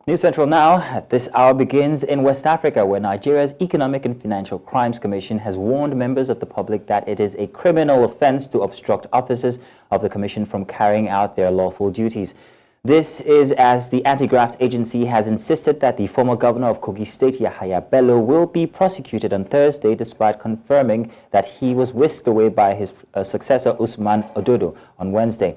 News Central now at this hour begins in West Africa, where Nigeria's Economic and Financial Crimes Commission has warned members of the public that it is a criminal offense to obstruct officers of the commission from carrying out their lawful duties. This is as the anti-graft agency has insisted that the former governor of Kogi State, Yahaya Bello, will be prosecuted on Thursday, despite confirming that he was whisked away by his successor, Usman Ododo, on Wednesday.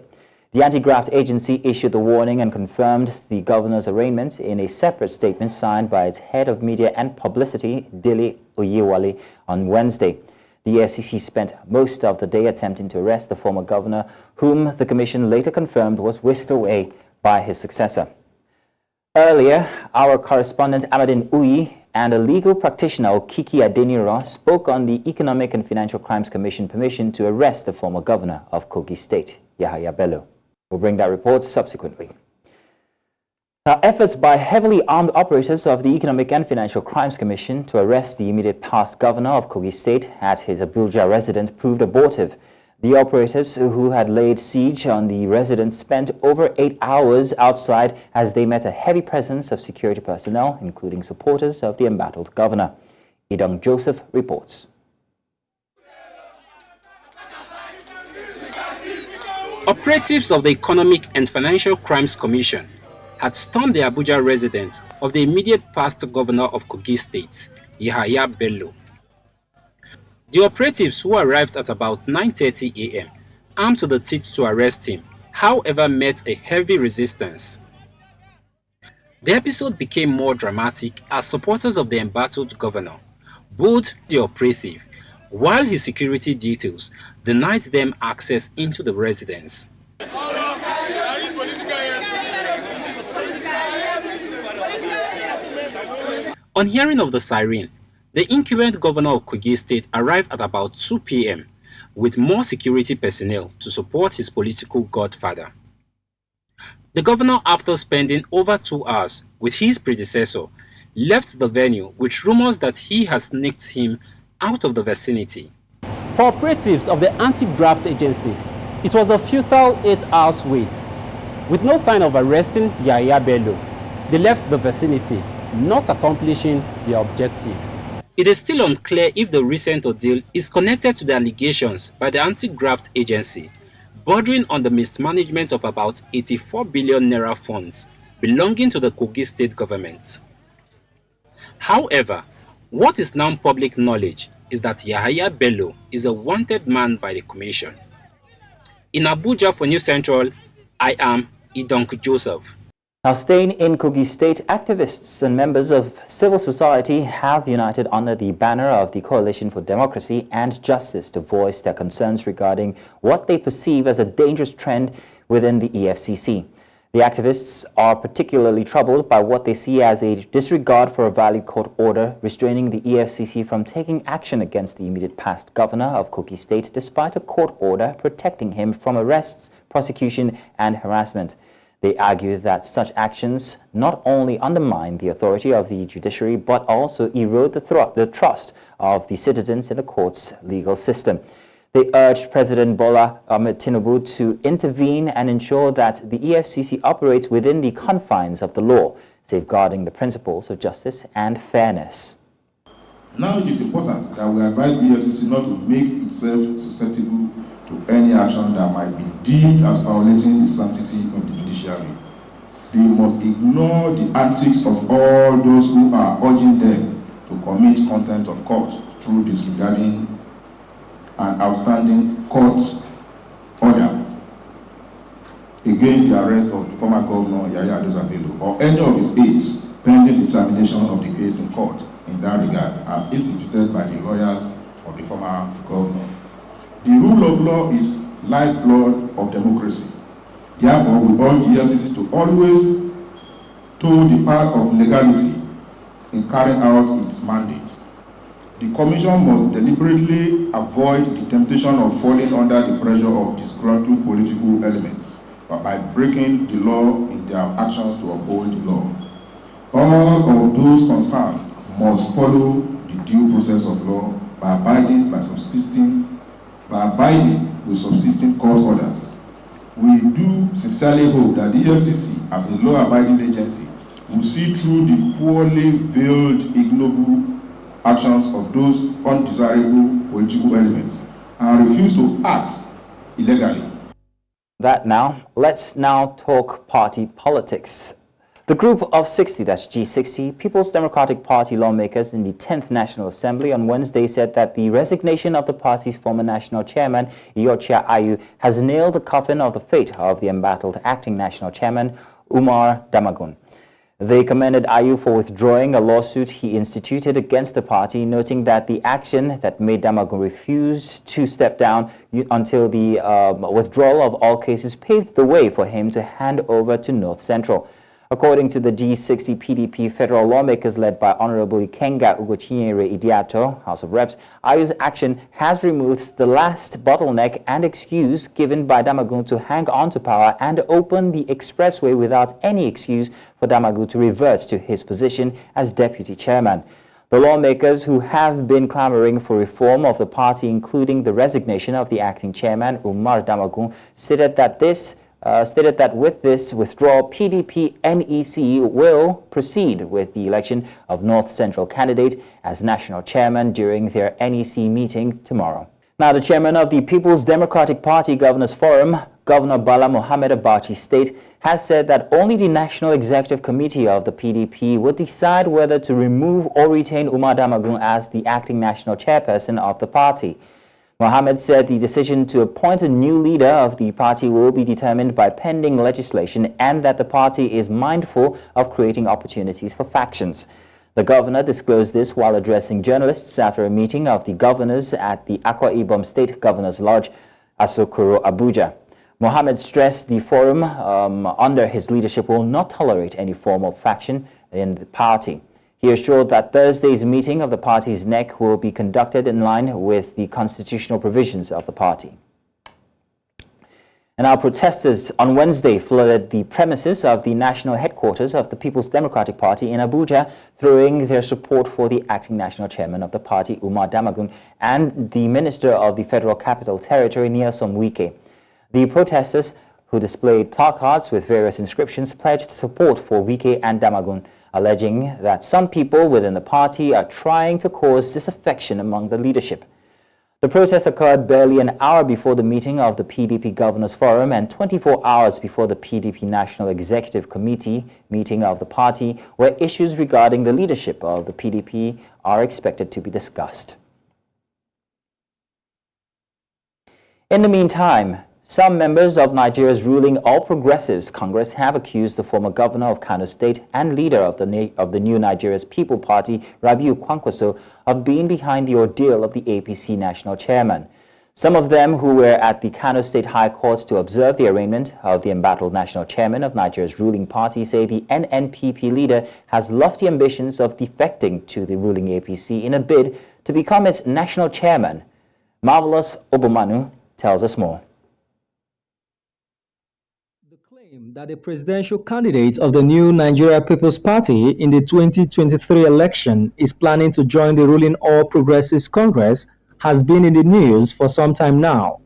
The anti-graft agency issued the warning and confirmed the governor's arraignment in a separate statement signed by its head of media and publicity, Dele Oyewale, on Wednesday. The EFCC spent most of the day attempting to arrest the former governor, whom the commission later confirmed was whisked away by his successor. Earlier, our correspondent Amadine Uyi and a legal practitioner, Kiki Adeniro, spoke on the Economic and Financial Crimes Commission permission to arrest the former governor of Kogi State, Yahaya Bello. We'll bring that report subsequently. Now, efforts by heavily armed operatives of the Economic and Financial Crimes Commission to arrest the immediate past governor of Kogi State at his Abuja residence proved abortive. The operatives, who had laid siege on the residence, spent over 8 hours outside as they met a heavy presence of security personnel, including supporters of the embattled governor. Idong Joseph reports. Operatives of the Economic and Financial Crimes Commission had stormed the Abuja residence of the immediate past governor of Kogi State, Yahaya Bello. The operatives, who arrived at about 9:30 a.m., armed to the teeth to arrest him, however, met a heavy resistance. The episode became more dramatic as supporters of the embattled governor booed the operative, while his security details denied them access into the residence. On hearing of the siren, the incumbent governor of Kogi State arrived at about 2 p.m. with more security personnel to support his political godfather. The governor, after spending over 2 hours with his predecessor, left the venue with rumors that he has sneaked him out of the vicinity. For operatives of the anti-graft agency, it was a futile 8 hours wait. With no sign of arresting Yahaya Bello, they left the vicinity, not accomplishing their objective. It is still unclear if the recent ordeal is connected to the allegations by the anti-graft agency, bordering on the mismanagement of about 84 billion naira funds belonging to the Kogi State government. However, what is now public knowledge is that Yahaya Bello is a wanted man by the commission. In Abuja for News Central, I am Idong Joseph. Now, staying in Kogi State, activists and members of civil society have united under the banner of the Coalition for Democracy and Justice to voice their concerns regarding what they perceive as a dangerous trend within the EFCC. The activists are particularly troubled by what they see as a disregard for a valid court order restraining the EFCC from taking action against the immediate past governor of Kogi State, despite a court order protecting him from arrests, prosecution, and harassment. They argue that such actions not only undermine the authority of the judiciary, but also erode the trust of the citizens in the court's legal system. They urged President Bola Ahmed Tinubu to intervene and ensure that the EFCC operates within the confines of the law, safeguarding the principles of justice and fairness. Now it is important that we advise the EFCC not to make itself susceptible to any action that might be deemed as violating the sanctity of the judiciary. They must ignore the antics of all those who are urging them to commit contempt of court through disregarding an outstanding court order against the arrest of the former governor Yahaya Bello or any of his aides pending determination of the case in court in that regard, as instituted by the lawyers of the former governor. The rule of law is lifeblood of democracy. Therefore, we urge the EFCC to always toe the path of legality in carrying out its mandate. The Commission must deliberately avoid the temptation of falling under the pressure of disgruntled political elements by breaking the law in their actions to uphold the law. All of those concerned must follow the due process of law by abiding with subsisting court orders. We do sincerely hope that the EFCC, as a law-abiding agency, will see through the poorly veiled, ignoble actions of those undesirable political elements and refuse to act illegally. Let's now talk party politics. The group of 60, that's G60, People's Democratic Party lawmakers in the 10th National Assembly on Wednesday said that the resignation of the party's former national chairman, Iyorchia Ayu, has nailed the coffin of the fate of the embattled acting national chairman, Umar Damagum. They commended Ayu for withdrawing a lawsuit he instituted against the party, noting that the action that made Damagum refuse to step down until the withdrawal of all cases paved the way for him to hand over to North Central. According to the G60 PDP federal lawmakers led by Honorable Ikenga Ugochinyere Idiato, House of Reps, Ayu's action has removed the last bottleneck and excuse given by Damagum to hang on to power and open the expressway without any excuse for Damagum to revert to his position as deputy chairman. The lawmakers, who have been clamoring for reform of the party, including the resignation of the acting chairman, Umar Damagum, stated that with this withdrawal, PDP NEC will proceed with the election of North Central candidate as national chairman during their NEC meeting tomorrow. Now, the chairman of the People's Democratic Party Governors Forum, Governor Bala Mohammed of Bauchi State, has said that only the National Executive Committee of the PDP will decide whether to remove or retain Umar Damagum as the acting national chairperson of the party. Mohammed said the decision to appoint a new leader of the party will be determined by pending legislation and that the party is mindful of creating opportunities for factions. The governor disclosed this while addressing journalists after a meeting of the governors at the Akwa Ibom State Governor's Lodge, Asokoro, Abuja. Mohammed stressed the forum under his leadership will not tolerate any form of faction in the party. He assured that Thursday's meeting of the party's NEC will be conducted in line with the constitutional provisions of the party. And our protesters on Wednesday flooded the premises of the national headquarters of the People's Democratic Party in Abuja, throwing their support for the acting national chairman of the party, Umar Damagum, and the Minister of the Federal Capital Territory, Nyesom Wike. The protesters, who displayed placards with various inscriptions, pledged support for Wike and Damagum, alleging that some people within the party are trying to cause disaffection among the leadership. The protest occurred barely an hour before the meeting of the PDP Governors Forum and 24 hours before the PDP National Executive Committee meeting of the party, where issues regarding the leadership of the PDP are expected to be discussed. In the meantime, some members of Nigeria's ruling All Progressives Congress have accused the former governor of Kano State and leader of the New Nigeria's People Party, Rabiu Kwankwaso, of being behind the ordeal of the APC national chairman. Some of them, who were at the Kano State High Court to observe the arraignment of the embattled national chairman of Nigeria's ruling party, say the NNPP leader has lofty ambitions of defecting to the ruling APC in a bid to become its national chairman. Marvelous Obomanu tells us more. That the presidential candidate of the New Nigeria People's Party in the 2023 election is planning to join the ruling All Progressives Congress has been in the news for some time now.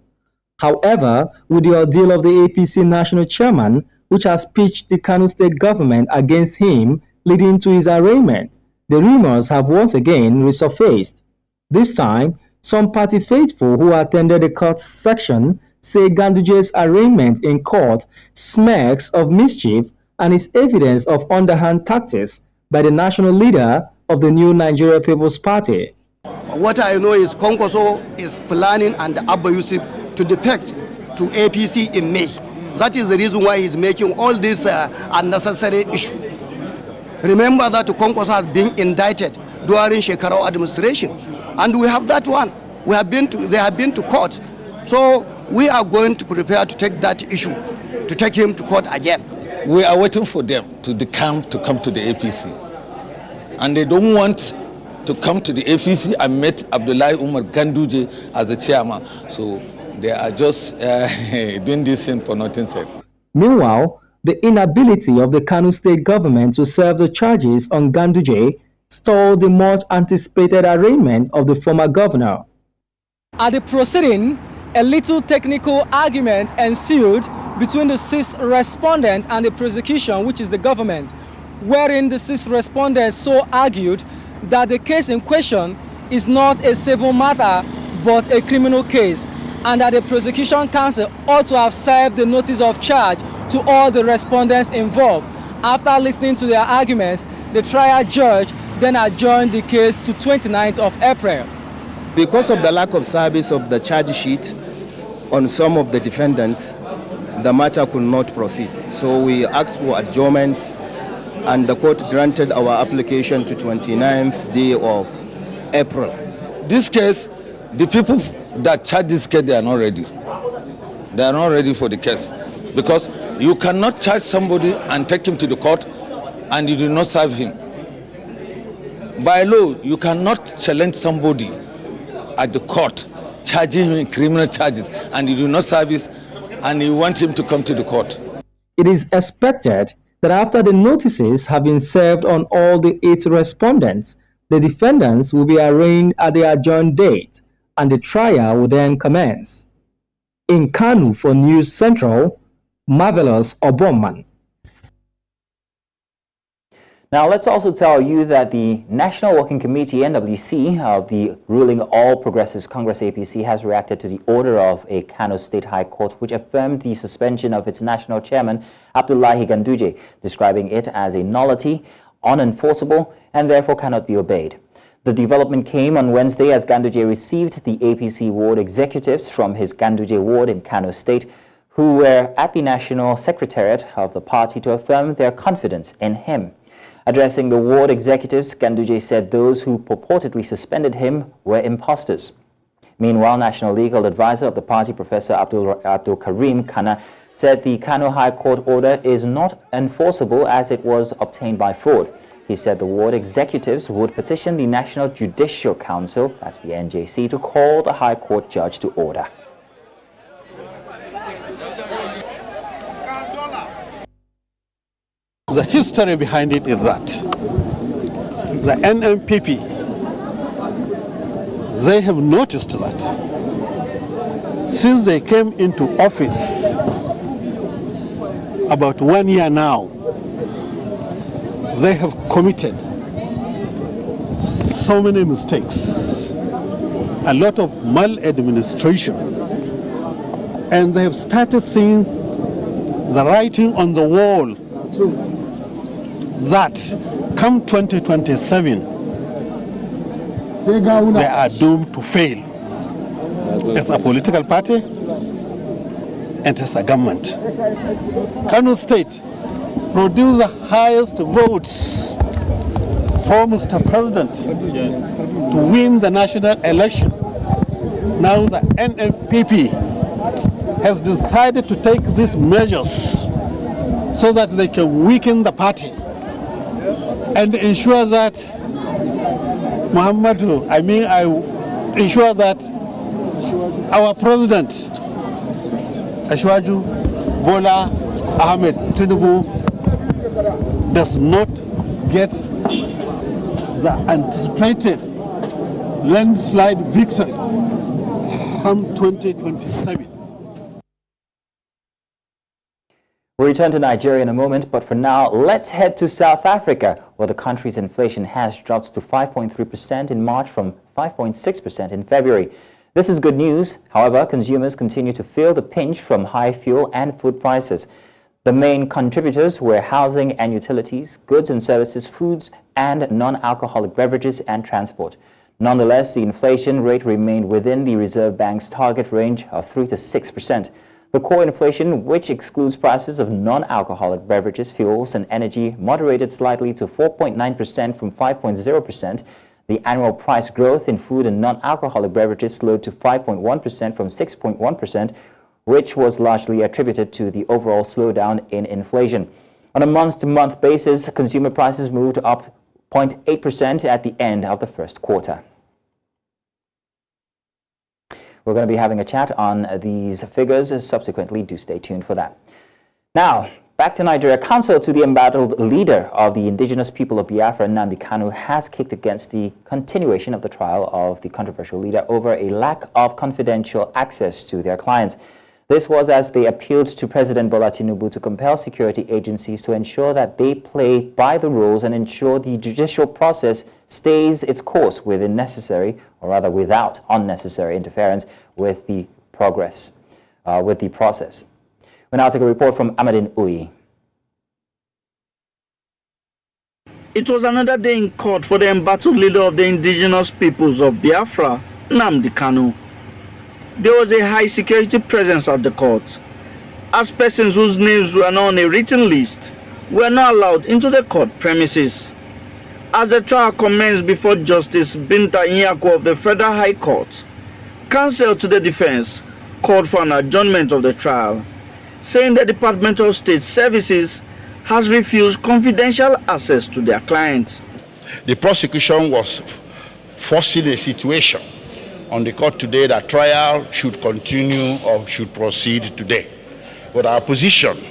However, with the ordeal of the APC national chairman, which has pitched the Kano State government against him, leading to his arraignment, the rumors have once again resurfaced. This time, some party faithful who attended the court section say Ganduje's arraignment in court smacks of mischief and is evidence of underhand tactics by the national leader of the New Nigeria People's Party. What I know is Kwankwaso is planning and Abba Yusuf to defect to APC in May. That is the reason why he's making all this unnecessary issue. Remember that Kwankwaso has been indicted during Shekarau administration, and we have that one. They have been to court. So we are going to prepare to take that issue, to take him to court again. We are waiting for them to come to the APC. And they don't want to come to the APC and meet Abdullahi Umar Ganduje as the chairman. So they are just doing this thing for nothing's sake. Meanwhile, the inability of the Kano State government to serve the charges on Ganduje stalled the much anticipated arraignment of the former governor. At the proceeding, a little technical argument ensued between the 6th respondent and the prosecution, which is the government. wherein the 6 respondents so argued that the case in question is not a civil matter but a criminal case, and that the prosecution counsel ought to have served the notice of charge to all the respondents involved. After listening to their arguments, the trial judge then adjourned the case to 29th of April. Because of the lack of service of the charge sheet on some of the defendants, the matter could not proceed. So we asked for adjournment, and the court granted our application to 29th day of April. This case, the people that charge this case, they are not ready. They are not ready for the case. Because you cannot charge somebody and take him to the court and you do not serve him. By law, you cannot challenge somebody at the court, charging him in criminal charges, and you do not serve it, and you want him to come to the court. It is expected that after the notices have been served on all the 8 respondents, the defendants will be arraigned at the adjourned date, and the trial will then commence. In Kanu for News Central, Marvelous Obonman. Now, let's also tell you that the National Working Committee, NWC, of the ruling All Progressives Congress APC has reacted to the order of a Kano State High Court which affirmed the suspension of its national chairman, Abdullahi Ganduje, describing it as a nullity, unenforceable, and therefore cannot be obeyed. The development came on Wednesday as Ganduje received the APC ward executives from his Ganduje ward in Kano State, who were at the National Secretariat of the party to affirm their confidence in him. Addressing the ward executives, Ganduje said those who purportedly suspended him were imposters. Meanwhile, National Legal Advisor of the party, Professor Abdul Karim Kana, said the Kano High Court order is not enforceable as it was obtained by fraud. He said the ward executives would petition the National Judicial Council, that's the NJC, to call the High Court judge to order. The history behind it is that the NMPP, they have noticed that since they came into office about 1 year now, they have committed so many mistakes, a lot of maladministration, and they have started seeing the writing on the wall that come 2027, they are doomed to fail as a political party and as a government. Kano State produced the highest votes for Mr. President to win the national election. Now the NMPP has decided to take these measures so that they can weaken the party and ensure that ensure that our president, Ashwaju Bola Ahmed Tinubu, does not get the anticipated landslide victory come 2027. We'll return to Nigeria in a moment, but for now, let's head to South Africa, where the country's inflation has dropped to 5.3% in March from 5.6% in February. This is good news. However, consumers continue to feel the pinch from high fuel and food prices. The main contributors were housing and utilities, goods and services, foods, and non-alcoholic beverages and transport. Nonetheless, the inflation rate remained within the Reserve Bank's target range of 3 to 6%. The core inflation, which excludes prices of non-alcoholic beverages, fuels, and energy, moderated slightly to 4.9% from 5.0%. The annual price growth in food and non-alcoholic beverages slowed to 5.1% from 6.1%, which was largely attributed to the overall slowdown in inflation. On a month-to-month basis, consumer prices moved up 0.8% at the end of the first quarter. We're going to be having a chat on these figures subsequently. Do stay tuned for that. Now, back to Nigeria. Counsel to the embattled leader of the indigenous people of Biafra, Nnamdi Kanu, has kicked against the continuation of the trial of the controversial leader over a lack of confidential access to their clients. This was as they appealed to President Bola Tinubu to compel security agencies to ensure that they play by the rules and ensure the judicial process stays its course within necessary, or rather without unnecessary interference with the process. We now take a report from Amadin Uyi. It was another day in court for the embattled leader of the indigenous peoples of Biafra, Nnamdi Kanu. There was a high security presence at the court, as persons whose names were not on a written list were not allowed into the court premises. As the trial commenced before Justice Binta Nyako of the Federal High Court, counsel to the defense called for an adjournment of the trial, saying the Department of State Services has refused confidential access to their client. The prosecution was forcing a situation on the court today that trial should continue or should proceed today. But our position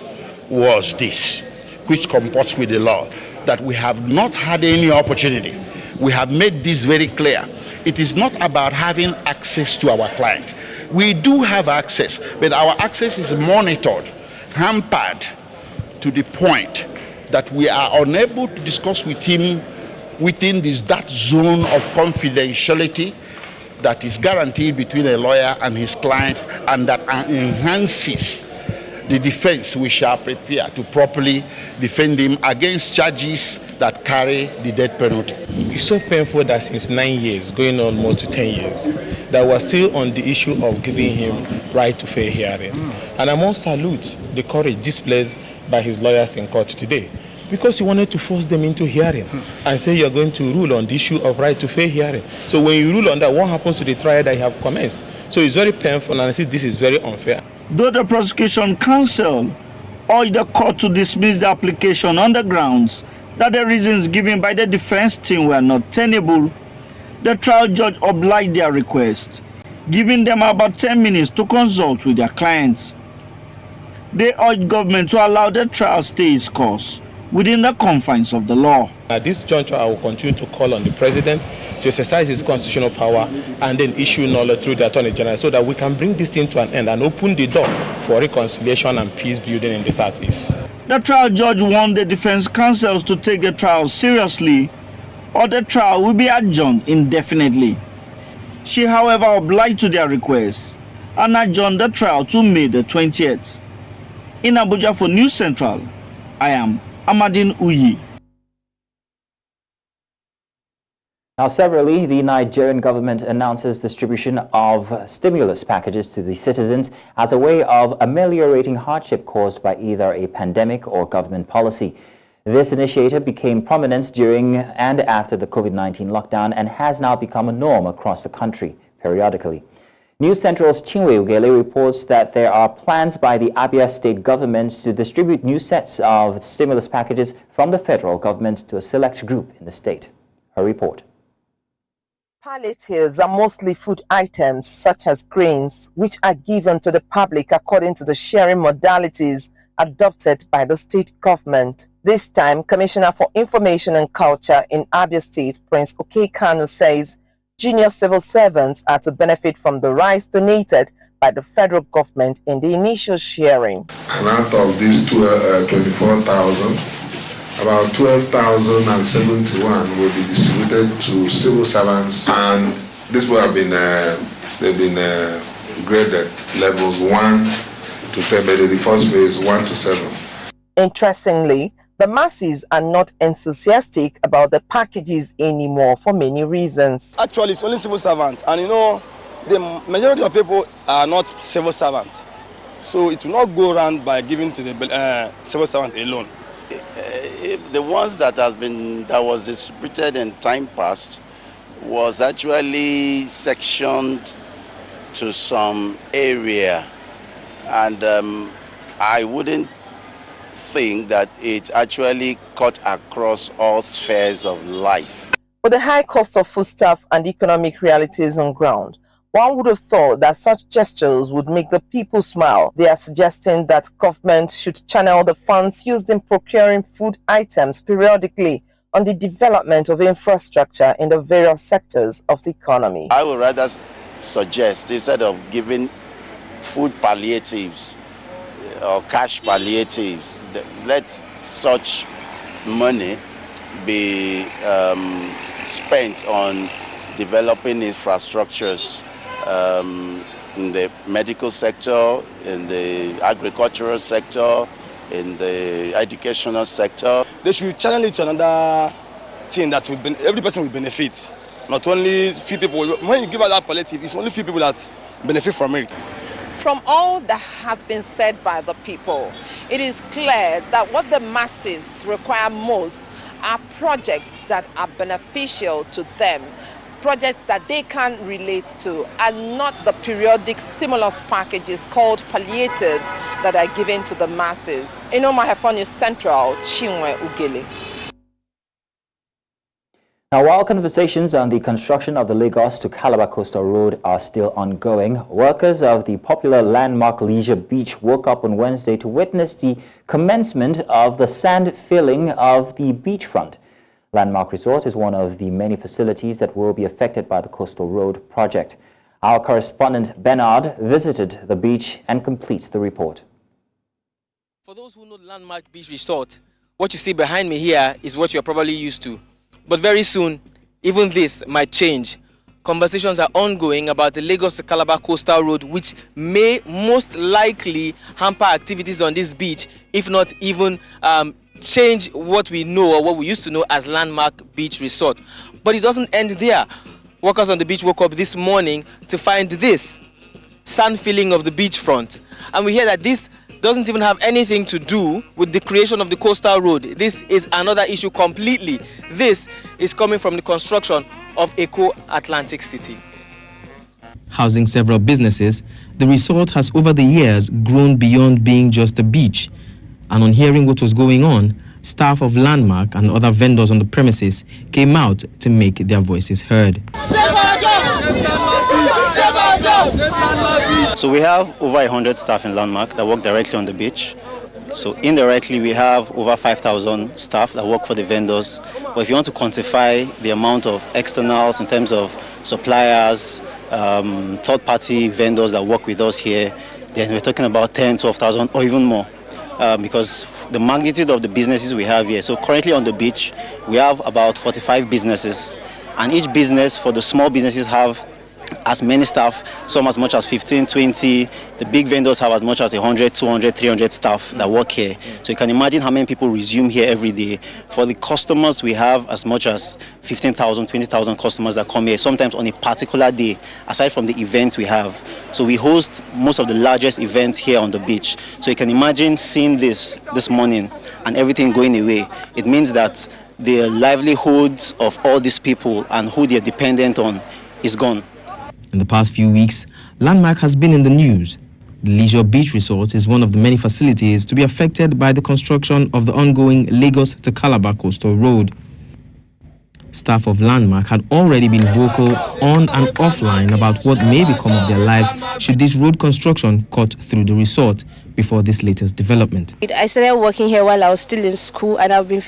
was this, which comports with the law, that we have not had any opportunity. We have made this very clear. It is not about having access to our client. We do have access, but our access is monitored, hampered to the point that we are unable to discuss with him within that zone of confidentiality that is guaranteed between a lawyer and his client, and that enhances the defense we shall prepare to properly defend him against charges that carry the death penalty. It's so painful that since 9 years, going on almost to 10 years, that we're still on the issue of giving him right to fair hearing. And I must salute the courage displayed by his lawyers in court today, because he wanted to force them into hearing and say you're going to rule on the issue of right to fair hearing. So when you rule on that, what happens to the trial that you have commenced? So it's very painful, and I see this is very unfair. Though the prosecution counsel urged the court to dismiss the application on the grounds that the reasons given by the defense team were not tenable, the trial judge obliged their request, giving them about 10 minutes to consult with their clients. They urged government to allow the trial stay its course within the confines of the law. At this juncture, I will continue to call on the president to exercise his constitutional power and then issue knowledge through the Attorney General so that we can bring this thing to an end and open the door for reconciliation and peace building in the Southeast. The trial judge warned the defense counsels to take the trial seriously, or the trial will be adjourned indefinitely. She, however, obliged to their request and adjourned the trial to May the 20th. In Abuja for News Central, I am Amadin Uyi. Now, severally, the Nigerian government announces distribution of stimulus packages to the citizens as a way of ameliorating hardship caused by either a pandemic or government policy. This initiative became prominent during and after the COVID-19 lockdown and has now become a norm across the country periodically. News Central's Chinwe Ugele reports that there are plans by the Abia state government to distribute new sets of stimulus packages from the federal government to a select group in the state. Her report. Palliatives are mostly food items such as grains, which are given to the public according to the sharing modalities adopted by the state government. This time, Commissioner for Information and Culture in Abia State, Prince Kogi Kanu, says junior civil servants are to benefit from the rice donated by the federal government in the initial sharing. And out of these 24,000, about 12,071 will be distributed to civil servants, and this will have been they've been graded levels 1 to 10, but in the first phase 1 to 7. Interestingly, the masses are not enthusiastic about the packages anymore for many reasons. Actually, it's only civil servants, and the majority of people are not civil servants, so it will not go around by giving to the civil servants alone. The ones that was distributed in time past was actually sectioned to some area, and I wouldn't think that it actually cut across all spheres of life. With the high cost of foodstuff and economic realities on ground, one would have thought that such gestures would make the people smile. They are suggesting that government should channel the funds used in procuring food items periodically on the development of infrastructure in the various sectors of the economy. I would rather suggest, instead of giving food palliatives or cash palliatives. Let such money be spent on developing infrastructures in the medical sector, in the agricultural sector, in the educational sector. They should channel it to another thing that every person will benefit. Not only few people. When you give out that palliative, it's only few people that benefit from it. From all that have been said by the people, it is clear that what the masses require most are projects that are beneficial to them, projects that they can relate to, and not the periodic stimulus packages called palliatives that are given to the masses. In Omahefon Central, Chinwe Ugele. Now, while conversations on the construction of the Lagos to Calabar Coastal Road are still ongoing, workers of the popular landmark Leisure Beach woke up on Wednesday to witness the commencement of the sand filling of the beachfront. Landmark Resort is one of the many facilities that will be affected by the Coastal Road project. Our correspondent Bernard visited the beach and completes the report. For those who know the Landmark Beach Resort, what you see behind me here is what you're probably used to. But very soon, even this might change. Conversations are ongoing about the Lagos to Calabar Coastal Road, which may most likely hamper activities on this beach, if not even change what we know or what we used to know as Landmark Beach Resort. But it doesn't end there. Workers on the beach woke up this morning to find this sand filling of the beachfront. And we hear that this doesn't even have anything to do with the creation of the coastal road. This is another issue completely. This is coming from the construction of Eco Atlantic City. Housing several businesses, the resort has over the years grown beyond being just a beach. And on hearing what was going on, staff of Landmark and other vendors on the premises came out to make their voices heard. So we have over 100 staff in Landmark that work directly on the beach. So indirectly we have over 5,000 staff that work for the vendors. But if you want to quantify the amount of externals in terms of suppliers, third-party vendors that work with us here, then we're talking about 10, 12,000 or even more. Because the magnitude of the businesses we have here. So currently on the beach, we have about 45 businesses. And each business, for the small businesses, have as many staff, some as much as 15, 20. The big vendors have as much as 100, 200, 300 staff that work here. So you can imagine how many people resume here every day. For the customers, we have as much as 15,000, 20,000 customers that come here, sometimes on a particular day, aside from the events we have. So we host most of the largest events here on the beach. So you can imagine seeing this morning and everything going away. It means that the livelihoods of all these people and who they're dependent on is gone. In the past few weeks, Landmark has been in the news. The Leisure Beach Resort is one of the many facilities to be affected by the construction of the ongoing Lagos to Calabar Coastal Road. Staff of Landmark had already been vocal on and offline about what may become of their lives should this road construction cut through the resort before this latest development. I started working here while I was still in school, and I've been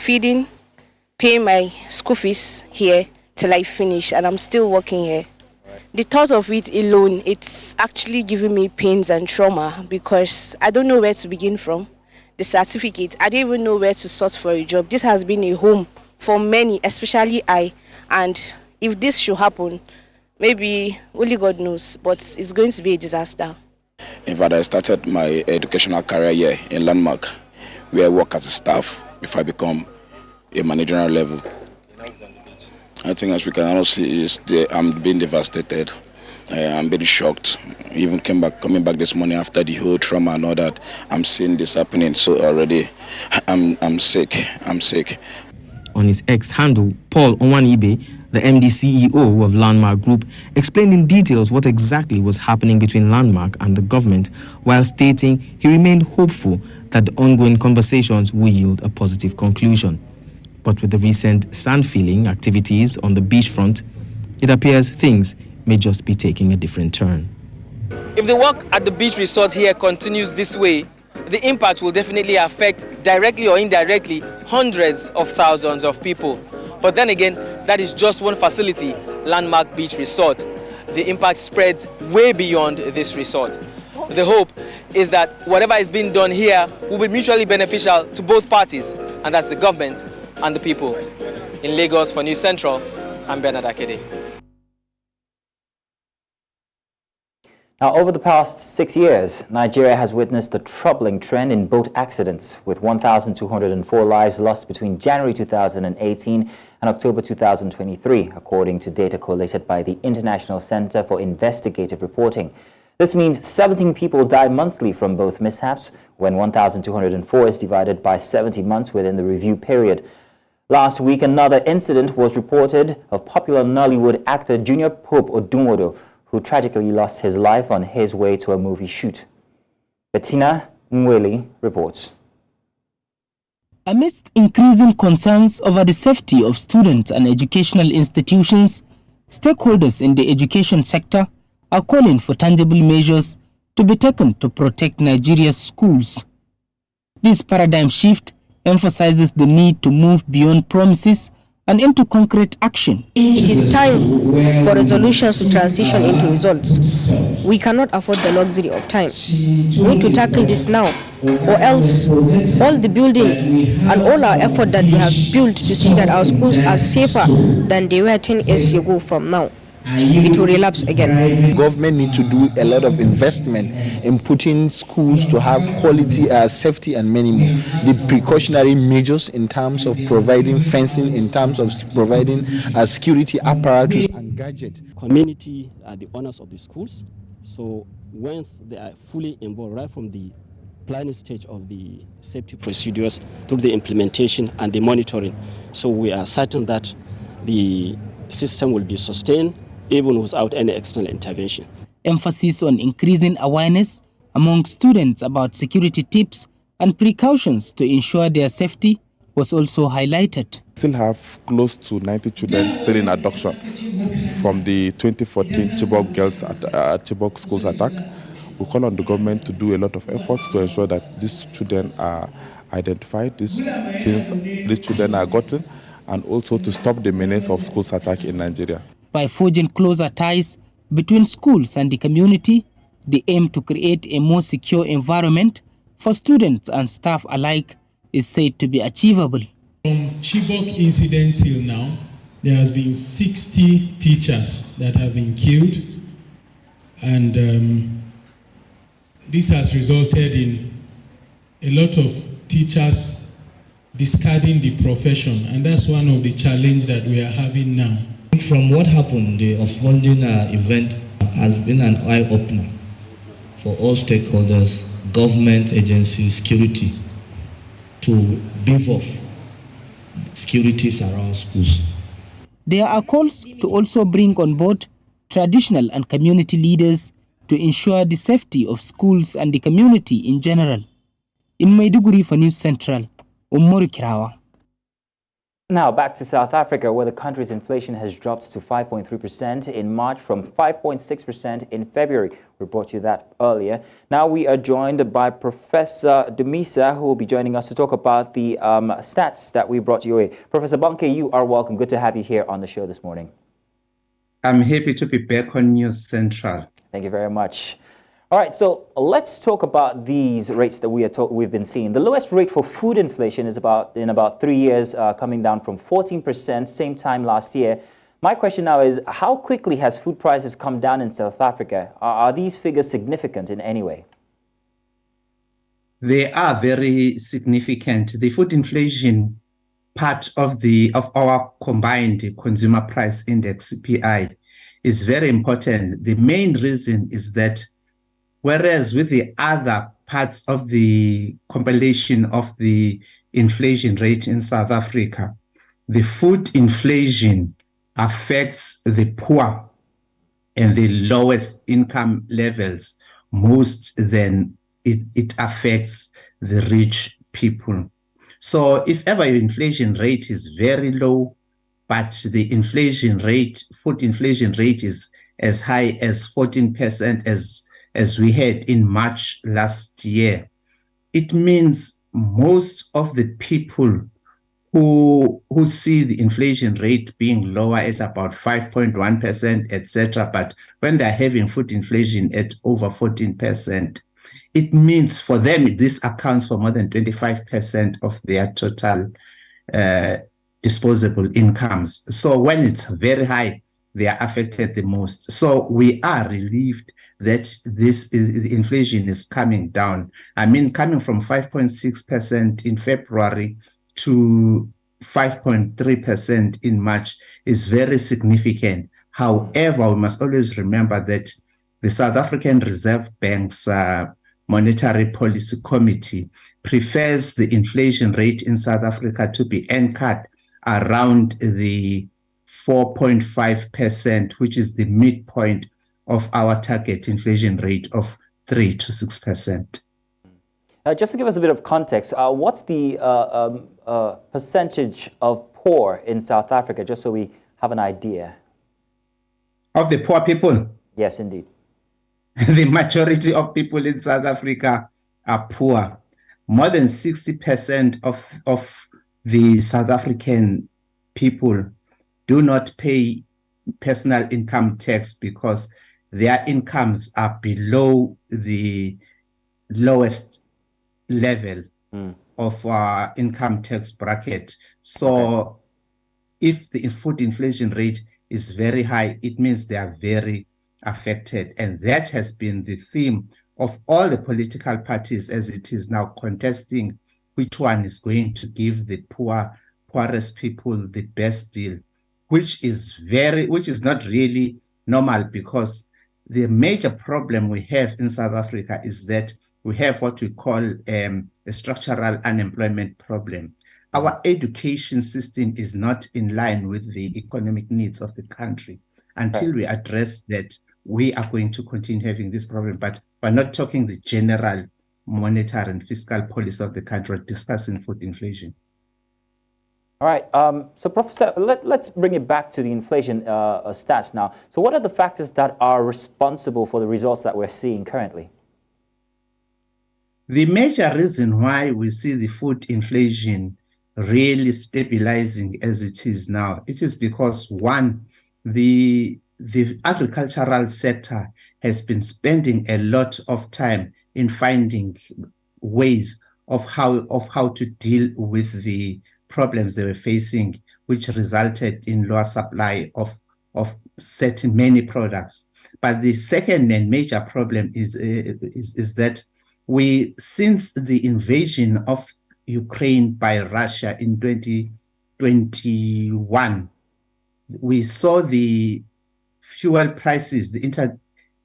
paying my school fees here till I finish, and I'm still working here. The thought of it alone, it's actually giving me pains and trauma because I don't know where to begin from. The certificate, I don't even know where to source for a job. This has been a home for many, especially I. And if this should happen, maybe only God knows, but it's going to be a disaster. In fact, I started my educational career here in Landmark, where I work as a staff before I become a managerial level. I think as we can all see, I'm being devastated. I'm being shocked. Even coming back this morning after the whole trauma and all that. I'm seeing this happening. So already, I'm sick. I'm sick. On his ex-handle, Paul Onwanibe, the MD CEO of Landmark Group, explained in details what exactly was happening between Landmark and the government, while stating he remained hopeful that the ongoing conversations will yield a positive conclusion. But with the recent sand filling activities on the beachfront, it appears things may just be taking a different turn. If the work at the beach resort here continues this way, the impact will definitely affect directly or indirectly hundreds of thousands of people. But then again, that is just one facility, Landmark Beach Resort. The impact spreads way beyond this resort. The hope is that whatever is being done here will be mutually beneficial to both parties, and that's the government and the people. In Lagos for News Central, I'm Bernard Akede. Now, over the past 6 years, Nigeria has witnessed a troubling trend in boat accidents, with 1,204 lives lost between January 2018 and October 2023, according to data collated by the International Center for Investigative Reporting. This means 17 people die monthly from both mishaps, when 1,204 is divided by 70 months within the review period. Last week, another incident was reported of popular Nollywood actor Junior Pope Odunwodo, who tragically lost his life on his way to a movie shoot. Bettina Nweli reports. Amidst increasing concerns over the safety of students and educational institutions, stakeholders in the education sector are calling for tangible measures to be taken to protect Nigeria's schools. This paradigm shift emphasizes the need to move beyond promises and into concrete action. It is time for resolutions to transition into results. We cannot afford the luxury of time. We need to tackle this now, or else all the building and all our effort that we have built to see that our schools are safer than they were 10 years ago from now, it will relapse again. Government need to do a lot of investment in putting schools to have quality, safety and many more. The precautionary measures in terms of providing fencing, in terms of providing security apparatus and gadgets. Community are the owners of the schools, so once they are fully involved right from the planning stage of the safety procedures through the implementation and the monitoring, so we are certain that the system will be sustained even without any external intervention. Emphasis on increasing awareness among students about security tips and precautions to ensure their safety was also highlighted. Still have close to 90 children still in adoption from the 2014 Chibok girls Chibok schools attack. We call on the government to do a lot of efforts to ensure that these children are identified, these children are gotten, and also to stop the menace of schools attack in Nigeria. By forging closer ties between schools and the community, the aim to create a more secure environment for students and staff alike is said to be achievable. From Chibok incident till now, there has been 60 teachers that have been killed, and this has resulted in a lot of teachers discarding the profession, and that's one of the challenges that we are having now. From what happened, the unfolding event has been an eye-opener for all stakeholders, government agencies, security, to beef off securities around schools. There are calls to also bring on board traditional and community leaders to ensure the safety of schools and the community in general. In Maiduguri for News Central, Umoru Kirawa. Now back to South Africa, where the country's inflation has dropped to 5.3% in March from 5.6% in February. We brought you that earlier. Now we are joined by Professor Dumisa, who will be joining us to talk about the stats that we brought you away. Professor Banke, you are welcome. Good to have you here on the show this morning. I'm happy to be back on News Central. Thank you very much. All right, so let's talk about these rates that we've been seeing. The lowest rate for food inflation is in about 3 years, coming down from 14% same time last year. My question now is, how quickly has food prices come down in South Africa? Are these figures significant in any way? They are very significant. The food inflation part of our combined consumer price index, CPI, is very important. The main reason is that whereas with the other parts of the compilation of the inflation rate in South Africa, the food inflation affects the poor and the lowest income levels most than it affects the rich people. So if ever your inflation rate is very low, but the food inflation rate is as high as 14% as we had in March last year, it means most of the people who see the inflation rate being lower at about 5.1%, etc. But when they're having food inflation at over 14%, it means for them, this accounts for more than 25% of their total disposable incomes. So when it's very high, they are affected the most. So we are relieved that the inflation is coming down. I mean, coming from 5.6% in February to 5.3% in March is very significant. However, we must always remember that the South African Reserve Bank's Monetary Policy Committee prefers the inflation rate in South Africa to be anchored around the 4.5%, which is the midpoint of our target inflation rate of 3 to 6%. Just to give us a bit of context, what's the percentage of poor in South Africa, just so we have an idea? Of the poor people? Yes, indeed. The majority of people in South Africa are poor. More than 60% of the South African people do not pay personal income tax because their incomes are below the lowest level of income tax bracket. So if the food inflation rate is very high, it means they are very affected. And that has been the theme of all the political parties as it is now contesting which one is going to give the poorest people the best deal, which is not really normal, because the major problem we have in South Africa is that we have what we call a structural unemployment problem. Our education system is not in line with the economic needs of the country. Until we address that, we are going to continue having this problem. But we're not talking the general monetary and fiscal policy of the country, we're discussing food inflation. All right. So, Professor, let's bring it back to the inflation stats now. So what are the factors that are responsible for the results that we're seeing currently? The major reason why we see the food inflation really stabilizing as it is now, it is because, one, the agricultural sector has been spending a lot of time in finding ways of how to deal with the problems they were facing, which resulted in lower supply of many products. But the second and major problem is that since the invasion of Ukraine by Russia in 2021, we saw the fuel prices, the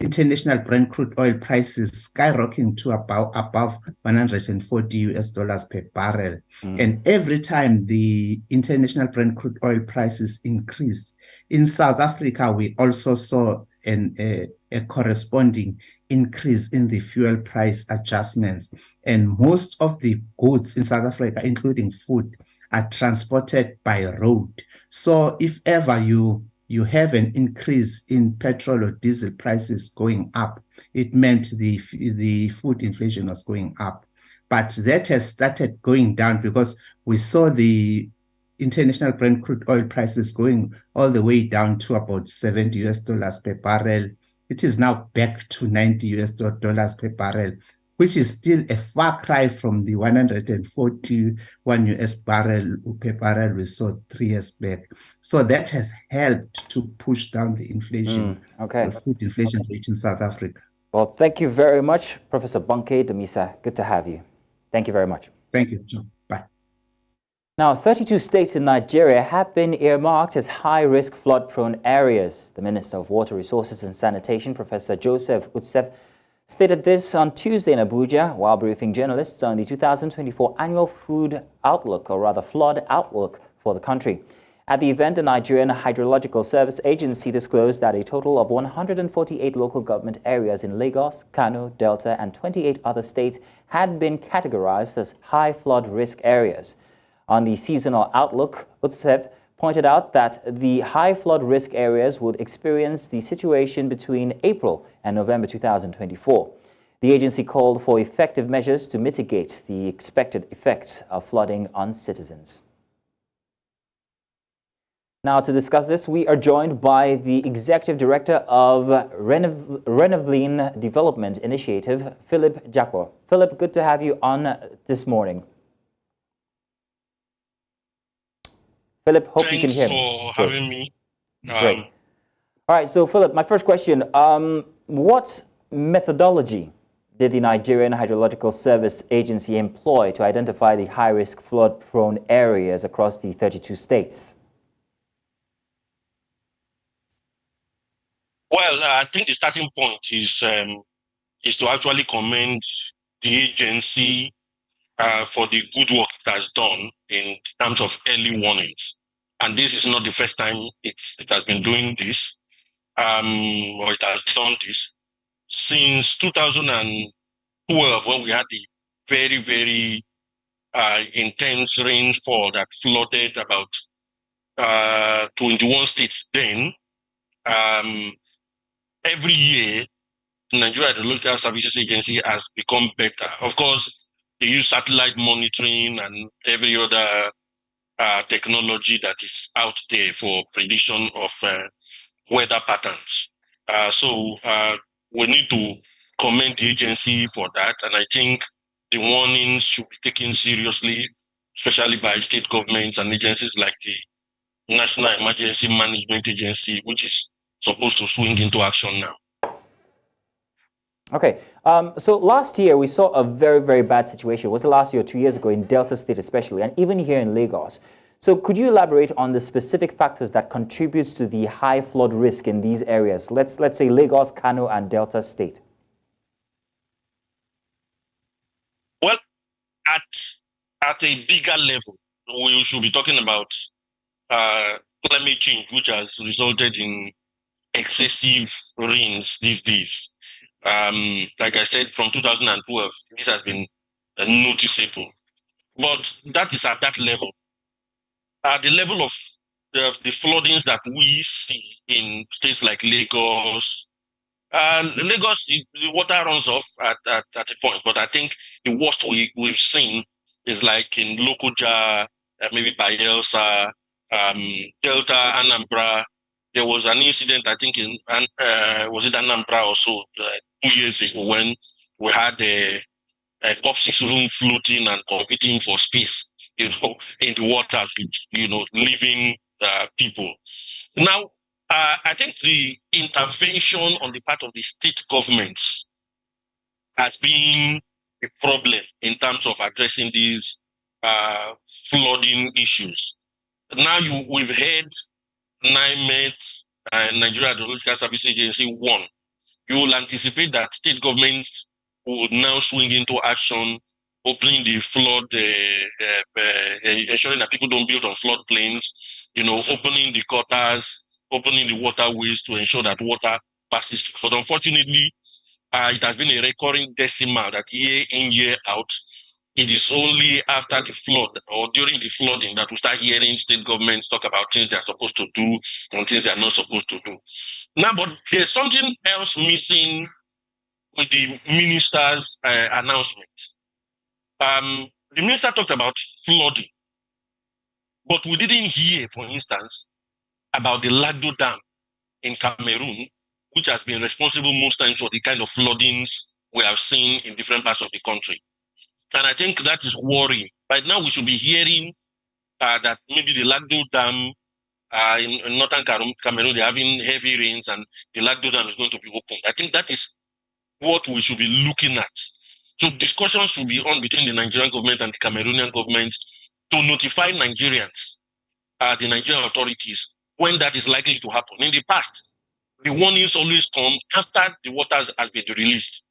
international Brent crude oil prices skyrocketing to above $140 per barrel. And every time the international Brent crude oil prices increased, in South Africa, we also saw a corresponding increase in the fuel price adjustments. And most of the goods in South Africa, including food, are transported by road. So if ever you have an increase in petrol or diesel prices going up, it meant the food inflation was going up. But that has started going down because we saw the international Brent crude oil prices going all the way down to about $70 per barrel. It is now back to $90 per barrel, which is still a far cry from the $141 per barrel we saw 3 years back. So that has helped to push down the inflation, the food inflation rate in South Africa. Well, thank you very much, Professor Bonke Dumisa. Good to have you. Thank you very much. Thank you, John. Bye. Now, 32 states in Nigeria have been earmarked as high-risk flood-prone areas. The Minister of Water Resources and Sanitation, Professor Joseph Utsef, stated this on Tuesday in Abuja while briefing journalists on the 2024 annual food outlook, or rather flood outlook for the country. At the event, the Nigerian Hydrological Service Agency disclosed that a total of 148 local government areas in Lagos, Kano, Delta, and 28 other states had been categorized as high flood risk areas. On the seasonal outlook, Utsef pointed out that the high flood risk areas would experience the situation between April and November 2024. The agency called for effective measures to mitigate the expected effects of flooding on citizens. Now, to discuss this, we are joined by the Executive Director of Renavline Development Initiative, Philip Jakpo. Philip, good to have you on this morning. Philip, hope you can hear me. Thanks for having me. Great. All right, so Philip, my first question, what methodology did the Nigerian Hydrological Service Agency employ to identify the high-risk flood-prone areas across the 32 states? Well, I think the starting point is to actually commend the agency for the good work it has done in terms of early warnings. And this is not the first time it has been doing this, or it has done this. Since 2012, when we had the very, very intense rainfall that flooded about 21 states then, every year, Nigeria Hydrological Services Agency has become better. Of course, they use satellite monitoring and every other technology that is out there for prediction of weather patterns. So we need to commend the agency for that. And I think the warnings should be taken seriously, especially by state governments and agencies like the National Emergency Management Agency, which is supposed to swing into action now. Okay, so last year we saw a very, very bad situation. Was it last year or 2 years ago in Delta State especially, and even here in Lagos? So could you elaborate on the specific factors that contributes to the high flood risk in these areas? Let's say Lagos, Kano, and Delta State. Well, at a bigger level, we should be talking about climate change, which has resulted in excessive rains these days. Like I said, from 2012, this has been noticeable. But that is at that level. At the level of the floodings that we see in states like Lagos, Lagos, the water runs off at a point. But I think the worst we've seen is like in Lokoja, maybe Bayelsa, Delta, Anambra. There was an incident, I think, in was it Anambra also 2 years ago when we had a COP6 room floating and competing for space, in the waters with, living people. Now, I think the intervention on the part of the state governments has been a problem in terms of addressing these flooding issues. Now we've heard NIMET and Nigeria Hydrological Service Agency 1. You will anticipate that state governments will now swing into action, opening the flood, ensuring that people don't build on floodplains, opening the gutters, opening the waterways to ensure that water passes through. But unfortunately, it has been a recurring decimal that year in, year out, it is only after the flood or during the flooding that we start hearing state governments talk about things they are supposed to do and things they are not supposed to do. Now, but there's something else missing with the minister's announcement. The minister talked about flooding, but we didn't hear, for instance, about the Lagdo Dam in Cameroon, which has been responsible most times for the kind of floodings we have seen in different parts of the country. And I think that is worrying. Right now, we should be hearing that maybe the Lagdo Dam in northern Cameroon, they're having heavy rains and the Lagdo Dam is going to be opened. I think that is what we should be looking at. So discussions should be on between the Nigerian government and the Cameroonian government to notify Nigerians, the Nigerian authorities, when that is likely to happen. In the past, the warnings always come after the waters have been released.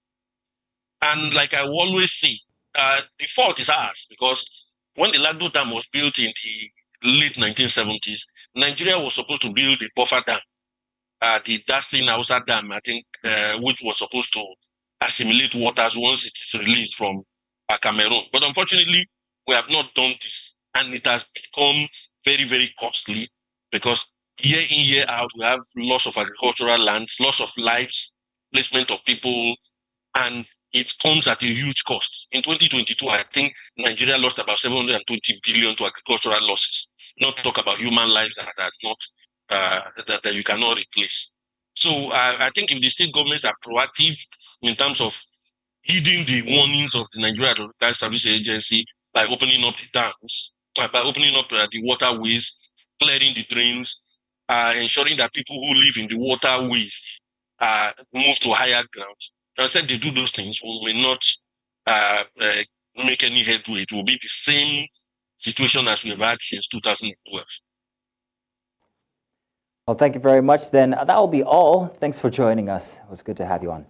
And like I always say, the fault is ours, because when the Lagdo Dam was built in the late 1970s, Nigeria was supposed to build a buffer dam, the Dasin Hausa Dam, I think, which was supposed to assimilate waters once it is released from Cameroon. But unfortunately, we have not done this. And it has become very, very costly, because year in, year out, we have loss of agricultural lands, loss of lives, placement of people, and it comes at a huge cost. In 2022, I think Nigeria lost about 720 billion to agricultural losses. not talk about human lives that are not that you cannot replace. So I think if the state governments are proactive in terms of heeding the warnings of the Nigeria Hydrological Service Agency by opening up the dams, by opening up the waterways, clearing the drains, ensuring that people who live in the waterways move to higher ground. I said they do those things, we may not make any headway. It will be the same situation as we've had since 2012. Well, thank you very much then. That will be all. Thanks for joining us. It was good to have you on.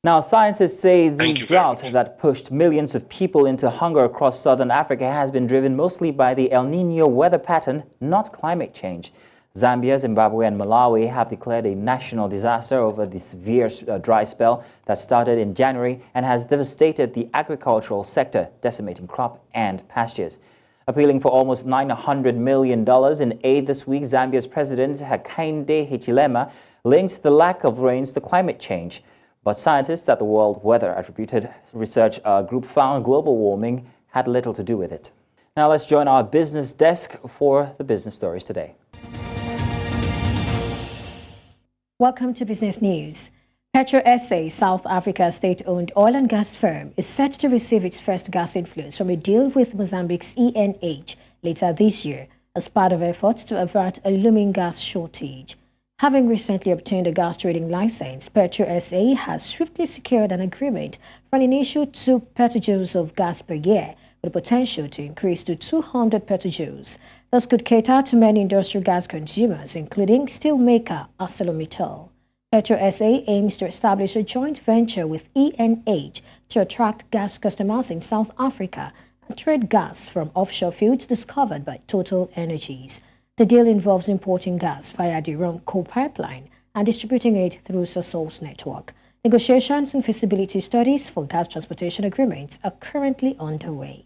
Now, scientists say the drought that pushed millions of people into hunger across southern Africa has been driven mostly by the El Niño weather pattern, not climate change. Zambia, Zimbabwe and Malawi have declared a national disaster over the severe dry spell that started in January and has devastated the agricultural sector, decimating crop and pastures. Appealing for almost $900 million in aid this week, Zambia's President Hakainde Hichilema linked the lack of rains to climate change. But scientists at the World Weather Attributed Research Group found global warming had little to do with it. Now let's join our business desk for the business stories today. Welcome to Business News. Petro SA, South Africa's state-owned oil and gas firm, is set to receive its first gas inflows from a deal with Mozambique's ENH later this year as part of efforts to avert a looming gas shortage. Having recently obtained a gas trading license, Petro SA has swiftly secured an agreement for an initial 2 petajoules of gas per year, with the potential to increase to 200 petajoules. This could cater to many industrial gas consumers, including steelmaker ArcelorMittal. Petro SA aims to establish a joint venture with ENH to attract gas customers in South Africa and trade gas from offshore fields discovered by Total Energies. The deal involves importing gas via the Rome coal pipeline and distributing it through Sasol's network. Negotiations and feasibility studies for gas transportation agreements are currently underway.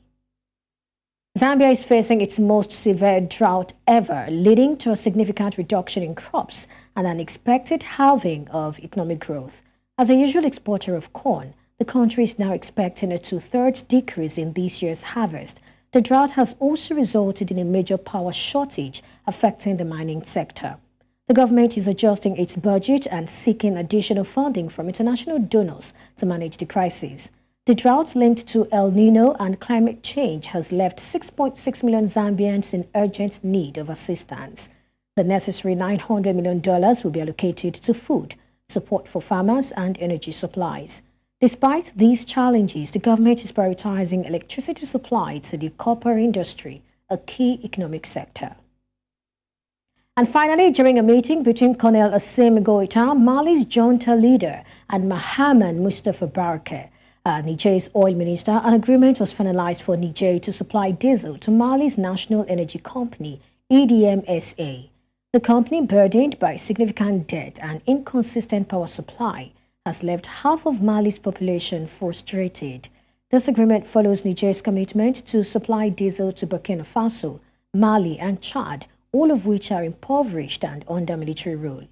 Zambia is facing its most severe drought ever, leading to a significant reduction in crops and an expected halving of economic growth. As a usual exporter of corn, the country is now expecting a 2/3 decrease in this year's harvest. The drought has also resulted in a major power shortage affecting the mining sector. The government is adjusting its budget and seeking additional funding from international donors to manage the crisis. The drought linked to El Niño and climate change has left 6.6 million Zambians in urgent need of assistance. The necessary $900 million will be allocated to food, support for farmers, and energy supplies. Despite these challenges, the government is prioritizing electricity supply to the copper industry, a key economic sector. And finally, during a meeting between Colonel Assimi Goïta, Mali's junta leader, and Mohamed Mustafa Barke, Niger's oil minister, an agreement was finalized for Niger to supply diesel to Mali's national energy company, EDMSA. The company, burdened by significant debt and inconsistent power supply, has left half of Mali's population frustrated. This agreement follows Niger's commitment to supply diesel to Burkina Faso, Mali, and Chad, all of which are impoverished and under military rule.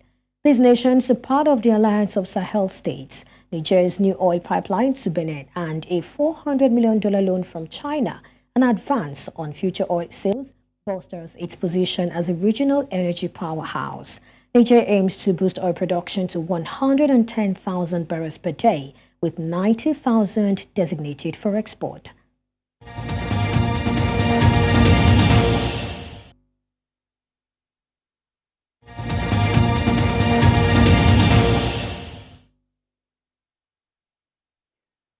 These nations are part of the Alliance of Sahel states. Niger's new oil pipeline to Benin and a $400 million loan from China, an advance on future oil sales, bolsters its position as a regional energy powerhouse. Niger aims to boost oil production to 110,000 barrels per day, with 90,000 designated for export.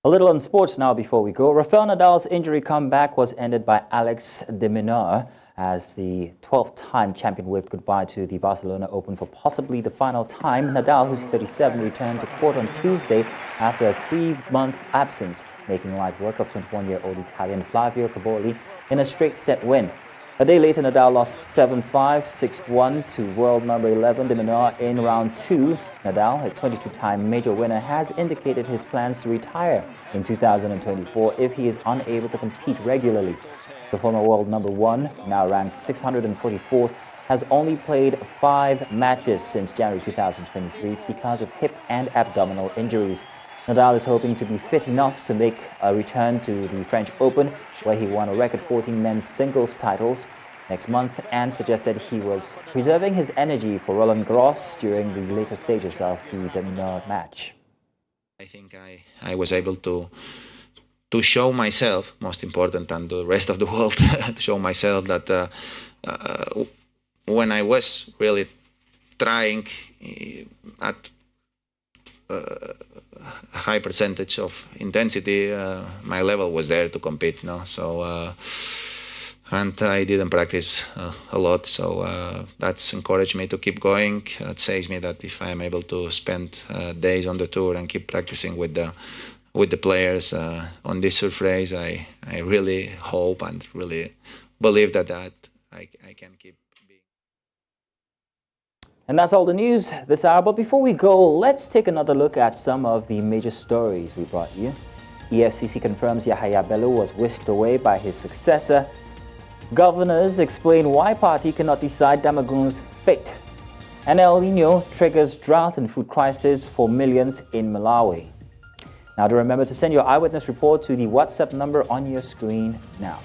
A little on sports now before we go. Rafael Nadal's injury comeback was ended by Alex de Minaur as the 12th-time champion waved goodbye to the Barcelona Open for possibly the final time. Nadal, who's 37, returned to court on Tuesday after a 3-month absence, making light work of 21-year-old Italian Flavio Cobolli in a straight-set win. A day later, Nadal lost 7-5, 6-1 to world number 11 de Minaur in round 2. Nadal, a 22-time major winner, has indicated his plans to retire in 2024 if he is unable to compete regularly. The former world number 1, now ranked 644th, has only played 5 matches since January 2023 because of hip and abdominal injuries. Nadal is hoping to be fit enough to make a return to the French Open, where he won a record 14 men's singles titles next month, and suggested he was preserving his energy for Roland Garros during the later stages of the Domino match. I think I was able to show myself, most important than the rest of the world, to show myself that when I was really trying at a high percentage of intensity, my level was there to compete. So and I didn't practice a lot, so that's encouraged me to keep going. It says me that if I'm able to spend days on the tour and keep practicing with the players on this surface, I really hope and really believe that I can keep being. And that's all the news this hour. But before we go, let's take another look at some of the major stories we brought you. EFCC confirms Yahaya Bello was whisked away by his successor. Governors explain why party cannot decide Damagun's fate. And El Nino triggers drought and food crisis for millions in Malawi. Now, do remember to send your eyewitness report to the WhatsApp number on your screen now.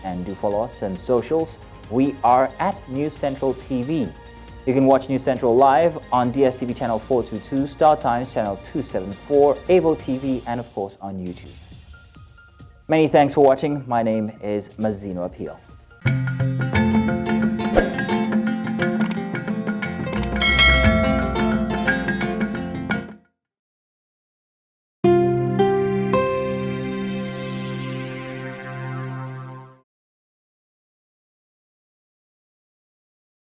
And do follow us on socials. We are at News Central TV. You can watch News Central live on DSTV channel 422, Star Times channel 274, Avo TV, and of course on YouTube. Many thanks for watching. My name is Mazino Appeal.